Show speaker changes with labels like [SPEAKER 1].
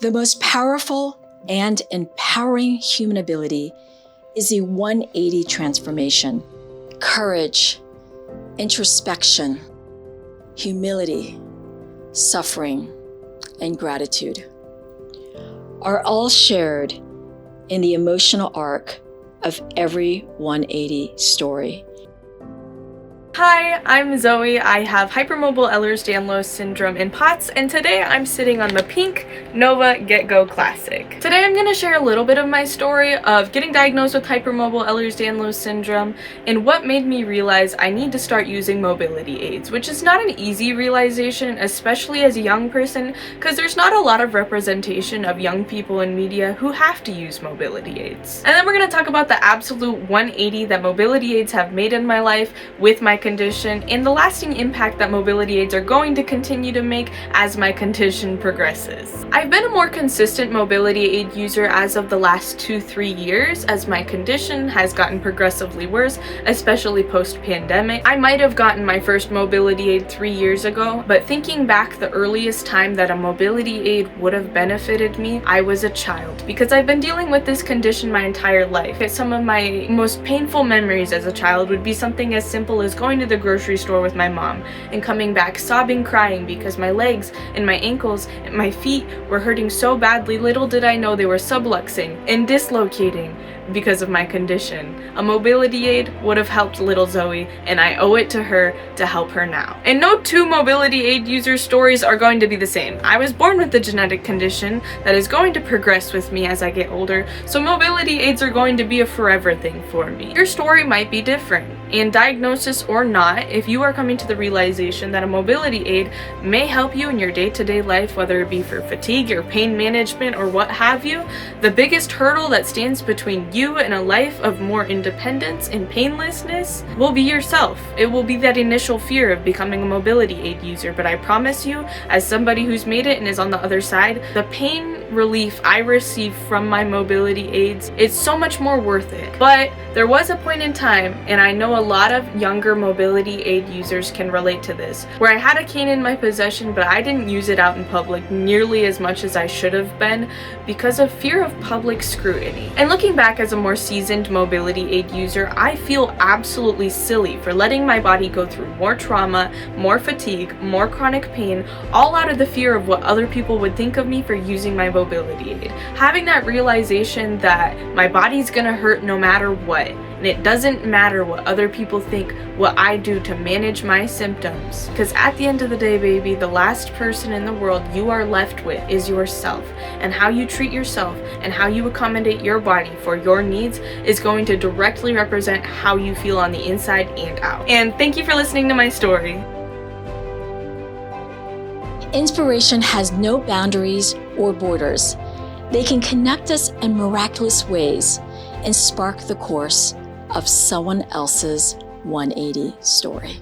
[SPEAKER 1] The most powerful and empowering human ability is a 180 transformation. Courage, introspection, humility, suffering, and gratitude are all shared in the emotional arc of every 180 story.
[SPEAKER 2] Hi, I'm Zoe. I have hypermobile Ehlers-Danlos syndrome in POTS, and today I'm sitting on the pink Nova Get-Go Classic. Today I'm going to share a little bit of my story of getting diagnosed with hypermobile Ehlers-Danlos syndrome and what made me realize I need to start using mobility aids, which is not an easy realization, especially as a young person, because there's not a lot of representation of young people in media who have to use mobility aids. And then we're going to talk about the absolute 180 that mobility aids have made in my life with my condition and the lasting impact that mobility aids are going to continue to make as my condition progresses. I've been a more consistent mobility aid user as of the last 2-3 years as my condition has gotten progressively worse, especially post-pandemic. I might have gotten my first mobility aid 3 years ago, but thinking back, the earliest time that a mobility aid would have benefited me, I was a child, because I've been dealing with this condition my entire life. Some of my most painful memories as a child would be something as simple as going to the grocery store with my mom and coming back sobbing, crying because my legs and my ankles and my feet were hurting so badly. Little did I know they were subluxing and dislocating because of my condition. A mobility aid would have helped little Zoe, and I owe it to her to help her now. And no two mobility aid user stories are going to be the same. I was born with a genetic condition that is going to progress with me as I get older, so mobility aids are going to be a forever thing for me. Your story might be different, and diagnosis or not, if you are coming to the realization that a mobility aid may help you in your day-to-day life, whether it be for fatigue or pain management or what have you, the biggest hurdle that stands between you and a life of more independence and painlessness will be yourself. It will be that initial fear of becoming a mobility aid user, but I promise you, as somebody who's made it and is on the other side, the pain relief I receive from my mobility aids, it's so much more worth it. But there was a point in time, and I know a lot of younger mobility aid users can relate to this, where I had a cane in my possession, but I didn't use it out in public nearly as much as I should have been because of fear of public scrutiny. And looking back as a more seasoned mobility aid user, I feel absolutely silly for letting my body go through more trauma, more fatigue, more chronic pain, all out of the fear of what other people would think of me for using my mobility aid. Having that realization that my body's gonna hurt no matter what, and it doesn't matter what other people think, what I do to manage my symptoms. Because at the end of the day, baby, the last person in the world you are left with is yourself. And how you treat yourself and how you accommodate your body for your needs is going to directly represent how you feel on the inside and out. And thank you for listening to my story.
[SPEAKER 1] Inspiration has no boundaries or borders. They can connect us in miraculous ways and spark the course of someone else's 180 story.